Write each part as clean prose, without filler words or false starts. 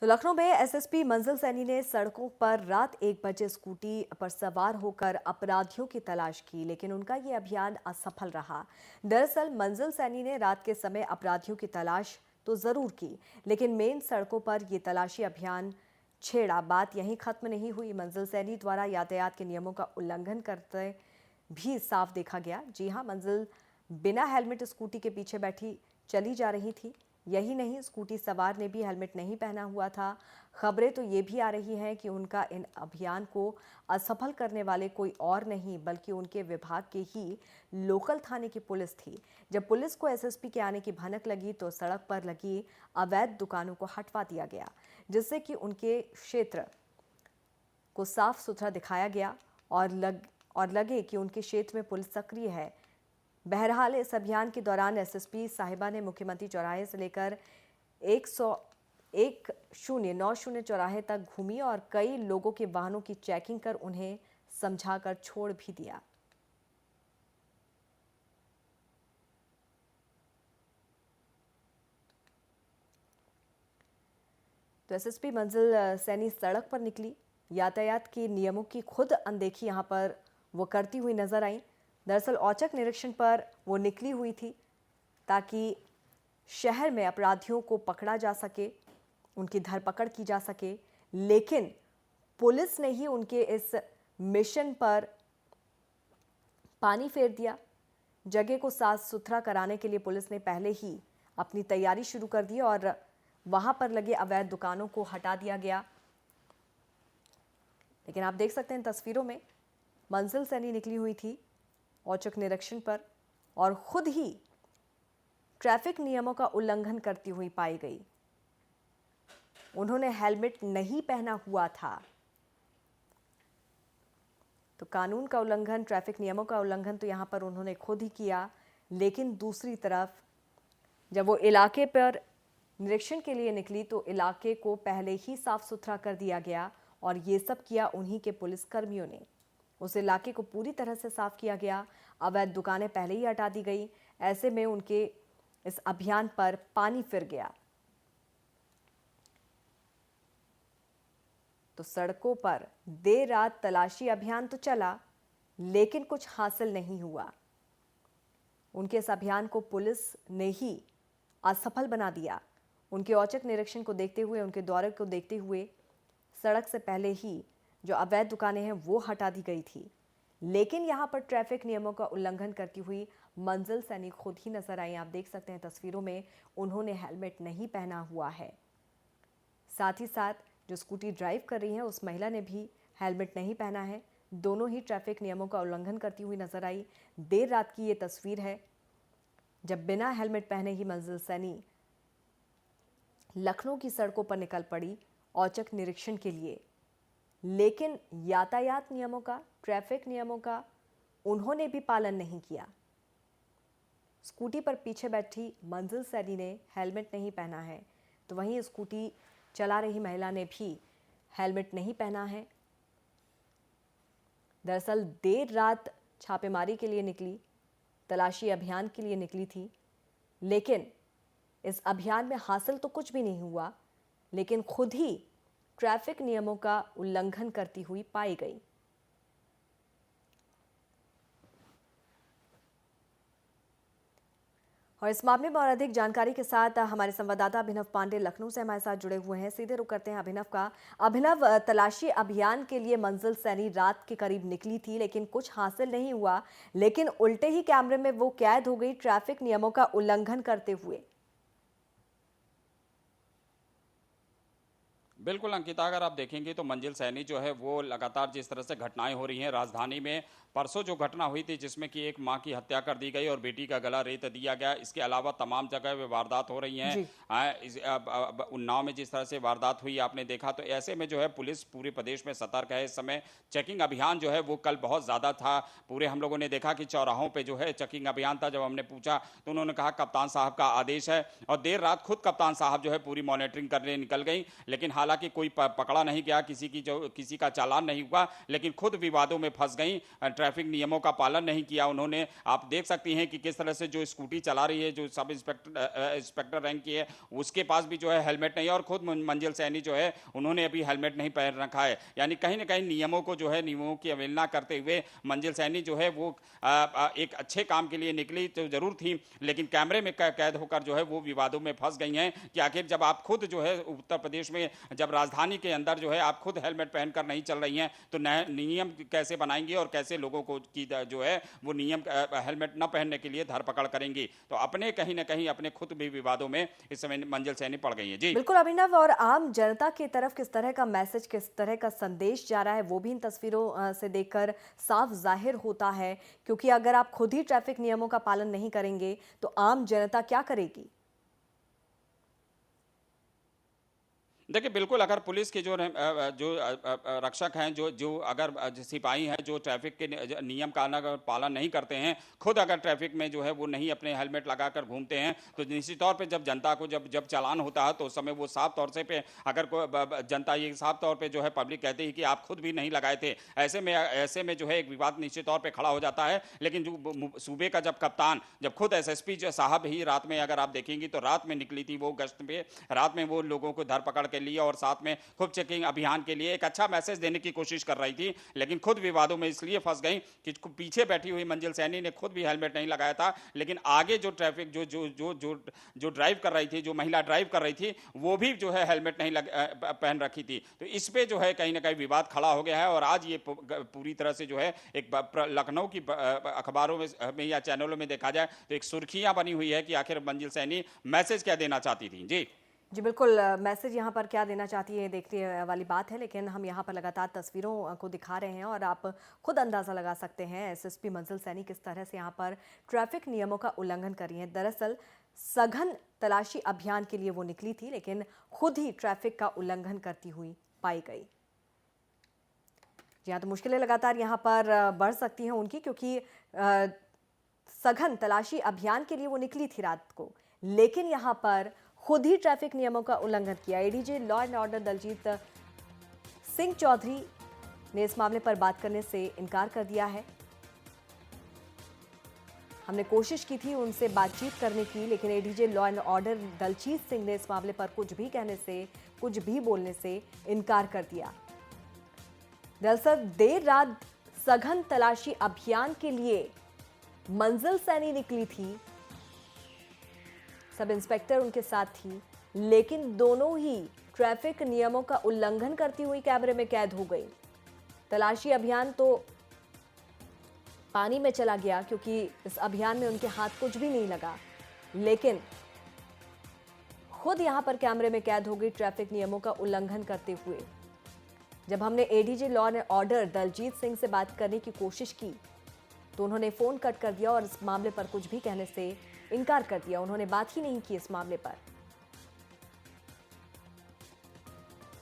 तो लखनऊ में एसएसपी मंजिल सैनी ने सड़कों पर रात 1 बजे स्कूटी पर सवार होकर अपराधियों की तलाश की, लेकिन उनका ये अभियान असफल रहा। दरअसल मंजिल सैनी ने रात के समय अपराधियों की तलाश तो जरूर की, लेकिन मेन सड़कों पर ये तलाशी अभियान छेड़ा। बात यहीं खत्म नहीं हुई। मंजिल सैनी द्वारा यातायात के नियमों का उल्लंघन करते भी साफ देखा गया। जी हां, मंजिल बिना हेलमेट स्कूटी के पीछे बैठी चली जा रही थी। यही नहीं, स्कूटी सवार ने भी हेलमेट नहीं पहना हुआ था। खबरें तो ये भी आ रही हैं कि उनका इन अभियान को असफल करने वाले कोई और नहीं बल्कि उनके विभाग के ही लोकल थाने की पुलिस थी। जब पुलिस को एसएसपी के आने की भनक लगी तो सड़क पर लगी अवैध दुकानों को हटवा दिया गया, जिससे कि उनके क्षेत्र को साफ सुथरा दिखाया गया और लगे कि उनके क्षेत्र में पुलिस सक्रिय है। बहरहाल इस अभियान के दौरान एसएसपी साहिबा ने मुख्यमंत्री चौराहे से लेकर 1090 चौराहे तक घूमी और कई लोगों के वाहनों की चेकिंग कर उन्हें समझाकर छोड़ भी दिया। तो एसएसपी मंजिल सैनी सड़क पर निकली। यातायात के नियमों की खुद अनदेखी यहां पर वो करती हुई नजर आई। दरअसल औचक निरीक्षण पर वो निकली हुई थी ताकि शहर में अपराधियों को पकड़ा जा सके, उनकी धरपकड़ की जा सके, लेकिन पुलिस ने ही उनके इस मिशन पर पानी फेर दिया। जगह को साफ सुथरा कराने के लिए पुलिस ने पहले ही अपनी तैयारी शुरू कर दी और वहां पर लगे अवैध दुकानों को हटा दिया गया। लेकिन आप देख सकते हैं तस्वीरों में मंजिल सैनी निकली हुई थी औचक निरीक्षण पर और खुद ही ट्रैफिक नियमों का उल्लंघन करती हुई पाई गई। उन्होंने हेलमेट नहीं पहना हुआ था। तो कानून का उल्लंघन, ट्रैफिक नियमों का उल्लंघन तो यहां पर उन्होंने खुद ही किया, लेकिन दूसरी तरफ जब वो इलाके पर निरीक्षण के लिए निकली तो इलाके को पहले ही साफ सुथरा कर दिया गया और ये सब किया उन्हीं के पुलिसकर्मियों ने। उस इलाके को पूरी तरह से साफ किया गया, अवैध दुकानें पहले ही हटा दी गई। ऐसे में उनके इस अभियान पर पानी फिर गया। तो सड़कों पर देर रात तलाशी अभियान तो चला, लेकिन कुछ हासिल नहीं हुआ। उनके इस अभियान को पुलिस ने ही असफल बना दिया। उनके औचक निरीक्षण को देखते हुए, उनके दौरे को देखते हुए सड़क से पहले ही जो अवैध दुकानें हैं वो हटा दी गई थी, लेकिन यहां पर ट्रैफिक नियमों का उल्लंघन करती हुई मंजिल सैनी खुद ही नजर आई। आप देख सकते हैं तस्वीरों में उन्होंने हेलमेट नहीं पहना हुआ है। साथ ही साथ जो स्कूटी ड्राइव कर रही है उस महिला ने भी हेलमेट नहीं पहना है। दोनों ही ट्रैफिक नियमों का उल्लंघन करती हुई नजर आई। देर रात की ये तस्वीर है जब बिना हेलमेट पहने ही मंजिल सैनी लखनऊ की सड़कों पर निकल पड़ी औचक निरीक्षण के लिए, लेकिन यातायात नियमों का, ट्रैफिक नियमों का उन्होंने भी पालन नहीं किया। स्कूटी पर पीछे बैठी मंजिल सैनी ने हेलमेट नहीं पहना है, तो वहीं स्कूटी चला रही महिला ने भी हेलमेट नहीं पहना है। दरअसल देर रात छापेमारी के लिए निकली, तलाशी अभियान के लिए निकली थी, लेकिन इस अभियान में हासिल तो कुछ भी नहीं हुआ, लेकिन खुद ही ट्रैफिक नियमों का उल्लंघन करती हुई पाई गई। और इस मामले में और अधिक जानकारी के साथ हमारे संवाददाता अभिनव पांडे लखनऊ से हमारे साथ जुड़े हुए हैं। सीधे रुख करते हैं अभिनव का। अभिनव, तलाशी अभियान के लिए मंजिल सैनी रात के करीब निकली थी, लेकिन कुछ हासिल नहीं हुआ, लेकिन उल्टे ही कैमरे में वो कैद हो गई ट्रैफिक नियमों का उल्लंघन करते हुए। बिल्कुल अंकिता, अगर आप देखेंगे तो मंजिल सैनी जो है वो लगातार जिस तरह से घटनाएं हो रही हैं राजधानी में, परसों जो घटना हुई थी जिसमें कि एक मां की हत्या कर दी गई और बेटी का गला रेत दिया गया, इसके अलावा तमाम जगह वे वारदात हो रही हैं। उन्नाव में जिस तरह से वारदात हुई आपने देखा, तो ऐसे में जो है पुलिस पूरे प्रदेश में सतर्क है। इस समय चेकिंग अभियान जो है वो कल बहुत ज़्यादा था। पूरे हम लोगों ने देखा कि चौराहों पर जो है चेकिंग अभियान था। जब हमने पूछा तो उन्होंने कहा कप्तान साहब का आदेश है, और देर रात खुद कप्तान साहब जो है पूरी मॉनिटरिंग करने निकल गई। लेकिन हालांकि हालांकि कोई पकड़ा नहीं गया, किसी का चालान नहीं हुआ, लेकिन खुद विवादों में फंस गई, ट्रैफिक नियमों का पालन नहीं किया उन्होंने। आप देख सकती हैं कि किस तरह से जो स्कूटी चला रही है, जो सब इंस्पेक्टर रैंक की है, उसके पास भी जो है हेलमेट नहीं है, और खुद मंजिल सैनी जो है उन्होंने अभी हेलमेट नहीं पहन रखा है। यानी कहीं ना कहीं नियमों की अवहेलना करते हुए मंजिल सैनी जो है वो एक अच्छे काम के लिए निकली तो जरूर थी, लेकिन कैमरे में कैद होकर जो है वो विवादों में फंस गई हैं कि आखिर जब आप खुद जो है उत्तर प्रदेश में, जब राजधानी के अंदर जो है आप खुद हेलमेट पहनकर नहीं चल रही हैं, तो नियम कैसे बनाएंगी और कैसे लोगों को की जो है वो नियम हेलमेट न पहनने के लिए धरपकड़ करेंगी। तो अपने कहीं ना कहीं अपने खुद भी विवादों में इस समय मंजिल सैनी पड़ गई है। जी बिल्कुल अभिनव, और आम जनता की तरफ किस तरह का मैसेज, किस तरह का संदेश जा रहा है, वो भी इन तस्वीरों से देखकर साफ जाहिर होता है, क्योंकि अगर आप खुद ही ट्रैफिक नियमों का पालन नहीं करेंगे तो आम जनता क्या करेगी? देखिए बिल्कुल, अगर पुलिस के जो रक्षक हैं, जो अगर सिपाही हैं, जो ट्रैफिक के नियम का अगर पालन नहीं करते हैं, खुद अगर ट्रैफिक में जो है वो नहीं अपने हेलमेट लगाकर घूमते हैं, तो निश्चित तौर पे जब जनता को जब चालान होता है तो उस समय वो साफ तौर से पे अगर जनता ये साफ तौर पे जो है पब्लिक कहती है कि आप खुद भी नहीं लगाए थे, ऐसे में जो है एक विवाद निश्चित तौर पर खड़ा हो जाता है। लेकिन जो सूबे का जब कप्तान, जब खुद एसएसपी साहब ही रात में, अगर आप देखेंगी तो रात में निकली थी वो गश्त पे, रात में वो लोगों को धरपकड़ के लिए और साथ में खूब चेकिंग अभियान के लिए एक अच्छा मैसेज देने की कोशिश कर रही थी, लेकिन खुद विवादों में इसलिए फंस गई कि पीछे बैठी हुई मंजिल सैनी ने खुद भी हेलमेट नहीं लगाया था, लेकिन आगे जो ट्रैफिक जो ड्राइव कर रही थी, जो महिला ड्राइव कर रही थी, वो भी जो है हेलमेट नहीं पहन रखी थी। तो इस पे जो है कहीं ना कहीं विवाद खड़ा हो गया है, और आज ये पूरी तरह से जो है एक लखनऊ की अखबारों में या चैनलों में देखा जाए तो एक सुर्खियां बनी हुई है कि आखिर मंजिल सैनी मैसेज क्या देना चाहती थी। जी बिल्कुल, मैसेज यहाँ पर क्या देना चाहती है देखने वाली बात है, लेकिन हम यहाँ पर लगातार तस्वीरों को दिखा रहे हैं और आप खुद अंदाज़ा लगा सकते हैं एसएसपी मंजिल सैनी किस तरह से यहाँ पर ट्रैफिक नियमों का उल्लंघन कर रही हैं। दरअसल सघन तलाशी अभियान के लिए वो निकली थी, लेकिन खुद ही ट्रैफिक का उल्लंघन करती हुई पाई गई। जी हाँ, तो मुश्किलें लगातार यहाँ पर बढ़ सकती हैं उनकी, क्योंकि सघन तलाशी अभियान के लिए वो निकली थी रात को, लेकिन यहाँ पर खुद ही ट्रैफिक नियमों का उल्लंघन किया। ADG law and order Daljit Singh Chaudhary ने इस मामले पर बात करने से इनकार कर दिया है। हमने कोशिश की थी उनसे बातचीत करने की, लेकिन ADG law and order Daljit Singh ने इस मामले पर कुछ भी कहने से, कुछ भी बोलने से इनकार कर दिया। दरअसल देर रात सघन तलाशी अभियान के लिए मंजिल सैनी निकली थी, सब इंस्पेक्टर उनके साथ थी, लेकिन दोनों ही ट्रैफिक नियमों का उल्लंघन करती हुई कैमरे में कैद हो गई। तलाशी अभियान तो पानी में चला गया, क्योंकि इस अभियान में उनके हाथ कुछ भी नहीं लगा, लेकिन खुद यहां पर कैमरे में कैद हो गई ट्रैफिक नियमों का उल्लंघन करते हुए। जब हमने ADG law and order Daljit Singh से बात करने की कोशिश की तो उन्होंने फोन कट कर दिया और इस मामले पर कुछ भी कहने से इनकार कर दिया। उन्होंने बात ही नहीं की इस मामले पर।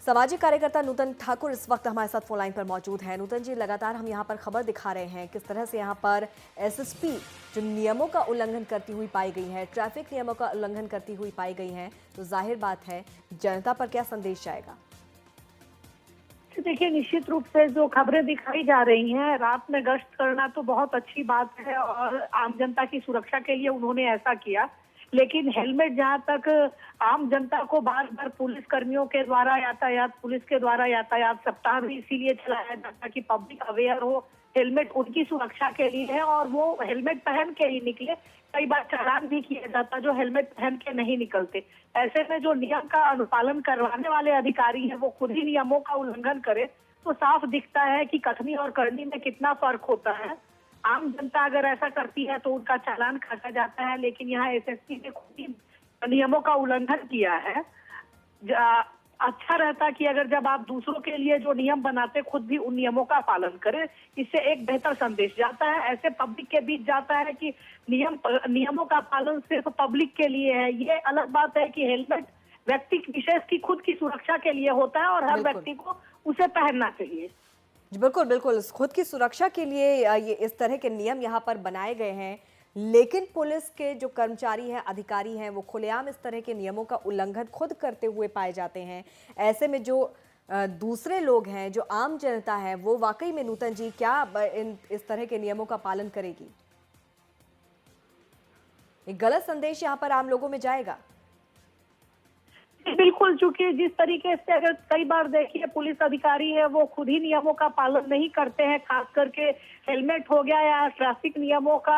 सामाजिक कार्यकर्ता नूतन ठाकुर इस वक्त हमारे साथ फोन लाइन पर मौजूद हैं। नूतन जी, लगातार हम यहाँ पर खबर दिखा रहे हैं किस तरह से यहाँ पर एसएसपी जो नियमों का उल्लंघन करती हुई पाई गई है, ट्रैफिक नियमों का उल्लंघन करती हुई पाई गई हैं, तो जाहिर बात है जनता पर क्या संदेश जाएगा? देखिए, निश्चित रूप से जो खबरें दिखाई जा रही हैं, रात में गश्त करना तो बहुत अच्छी बात है और आम जनता की सुरक्षा के लिए उन्होंने ऐसा किया, लेकिन हेलमेट जहां तक आम जनता को बार बार पुलिस कर्मियों के द्वारा यातायात सप्ताह भी इसीलिए चलाया जाता कि पब्लिक अवेयर हो, हेलमेट उनकी सुरक्षा के लिए है और वो हेलमेट पहन के ही निकले। कई बार चालान भी किया जाता जो हेलमेट पहन के नहीं निकलते। ऐसे में जो नियम का अनुपालन करवाने वाले अधिकारी हैं वो खुद ही नियमों का उल्लंघन करे तो साफ दिखता है कि कथनी और करनी में कितना फर्क होता है। आम जनता अगर ऐसा करती है तो उनका चालान काटा जाता है, लेकिन यहाँ एसएसपी ने खुद ही नियमों का उल्लंघन किया है। अच्छा रहता कि अगर जब आप दूसरों के लिए जो नियम बनाते खुद भी उन नियमों का पालन करें, इससे एक बेहतर संदेश जाता है, ऐसे पब्लिक के बीच जाता है कि नियमों का पालन सिर्फ पब्लिक के लिए है। ये अलग बात है कि हेलमेट व्यक्ति विशेष की खुद की सुरक्षा के लिए होता है और हर व्यक्ति को उसे पहनना चाहिए। बिल्कुल बिल्कुल, खुद की सुरक्षा के लिए ये इस तरह के नियम यहाँ पर बनाए गए हैं, लेकिन पुलिस के जो कर्मचारी हैं, अधिकारी हैं, वो खुलेआम इस तरह के नियमों का उल्लंघन खुद करते हुए पाए जाते हैं। ऐसे में जो दूसरे लोग हैं, जो आम जनता है, वो वाकई में नूतन जी क्या इस तरह के नियमों का पालन करेगी? एक गलत संदेश यहाँ पर आम लोगों में जाएगा। बिल्कुल, चूंकि जिस तरीके से अगर कई बार देखिए पुलिस अधिकारी है वो खुद ही नियमों का पालन नहीं करते हैं, खास करके हेलमेट हो गया या ट्रैफिक नियमों का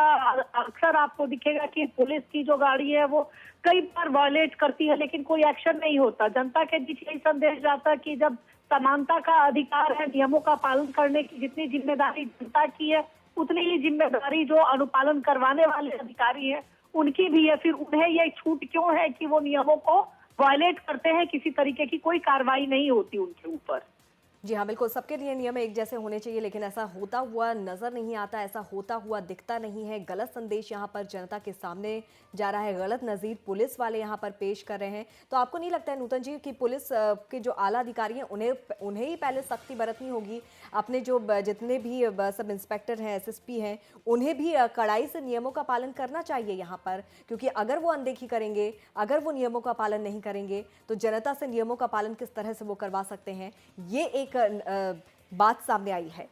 अक्सर आपको दिखेगा कि पुलिस की जो गाड़ी है वो कई बार वायलेट करती है लेकिन कोई एक्शन नहीं होता। जनता के बीच यही संदेश जाता है कि जब समानता का अधिकार है, नियमों का पालन करने की जितनी जिम्मेदारी जनता की है उतनी ही जिम्मेदारी जो अनुपालन करवाने वाले अधिकारी है उनकी भी है। फिर उन्हें यह छूट क्यों है कि वो नियमों को वायलेट करते हैं, किसी तरीके की कोई कार्रवाई नहीं होती उनके ऊपर। जी हाँ, बिल्कुल, सबके लिए नियम एक जैसे होने चाहिए, लेकिन ऐसा होता हुआ नजर नहीं आता, ऐसा होता हुआ दिखता नहीं है। गलत संदेश यहाँ पर जनता के सामने जा रहा है, गलत नज़ीर पुलिस वाले यहाँ पर पेश कर रहे हैं। तो आपको नहीं लगता है नूतन जी कि पुलिस के जो आला अधिकारी हैं उन्हें ही पहले सख्ती बरतनी होगी? अपने जो जितने भी सब इंस्पेक्टर हैं, एसएसपी हैं, उन्हें भी कड़ाई से नियमों का पालन करना चाहिए यहाँ पर, क्योंकि अगर वो अनदेखी करेंगे, अगर वो नियमों का पालन नहीं करेंगे, तो जनता से नियमों का पालन किस तरह से वो करवा सकते हैं, ये एक बात सामने आई है।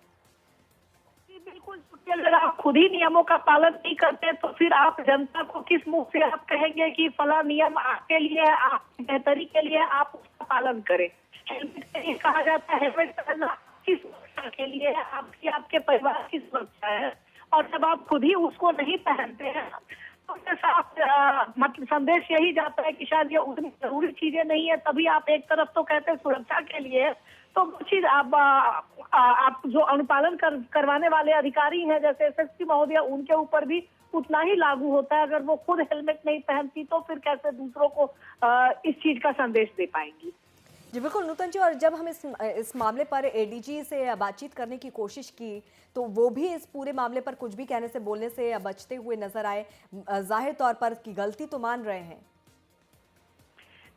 बिल्कुल, क्योंकि अगर आप खुद ही नियमों का पालन नहीं करते तो फिर आप जनता को किस मुंह से आप कहेंगे कि फला नियम आपके लिए है, आपकी बेहतरी के लिए, आप उसका पालन करें। हेलमेट के लिए कहा जाता है हेलमेट पहनना आपकी सुरक्षा के लिए है, आपकी आपके परिवार की सुरक्षा है, और जब आप खुद ही उसको नहीं पहनते हैं तो उसके साथ मतलब संदेश यही जाता है कि शायद ये उतनी जरूरी चीजें नहीं है। तभी आप एक तरफ तो कहते हैं सुरक्षा के लिए, तो वो चीज आप जो अनुपालन करवाने वाले अधिकारी हैं जैसे एसएसपी महोदय, उनके ऊपर भी उतना ही लागू होता है। अगर वो खुद हेलमेट नहीं पहनती तो फिर कैसे दूसरों को इस चीज का संदेश दे पाएंगी। जी बिल्कुल नूतन जी, और जब हम इस मामले पर एडीजी से बातचीत करने की कोशिश की तो वो भी इस पूरे मामले पर कुछ भी कहने से, बोलने से बचते हुए नजर आए। जाहिर तौर पर कि गलती तो मान रहे हैं।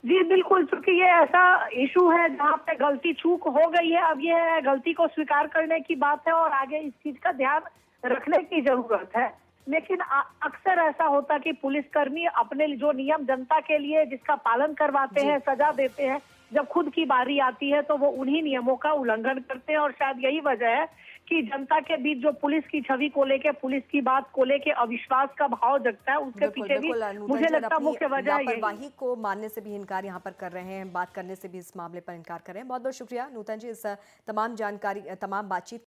जी बिल्कुल, क्योंकि ये ऐसा इशू है जहाँ पे गलती चूक हो गई है, अब ये गलती को स्वीकार करने की बात है और आगे इस चीज का ध्यान रखने की जरूरत है। लेकिन अक्सर ऐसा होता है कि पुलिसकर्मी अपने जो नियम जनता के लिए जिसका पालन करवाते हैं, सजा देते हैं, जब खुद की बारी आती है तो वो उन्हीं नियमों का उल्लंघन करते हैं। और शायद यही वजह है कि जनता के बीच जो पुलिस की छवि को लेके, पुलिस की बात को लेके अविश्वास का भाव जगता है, उसके पीछे भी मुझे लगता है मुख्य वजह लापरवाही को मानने से भी इनकार यहाँ पर कर रहे हैं, बात करने से भी इस मामले पर इनकार कर रहे हैं। बहुत बहुत शुक्रिया नूतन जी इस तमाम जानकारी, तमाम बातचीत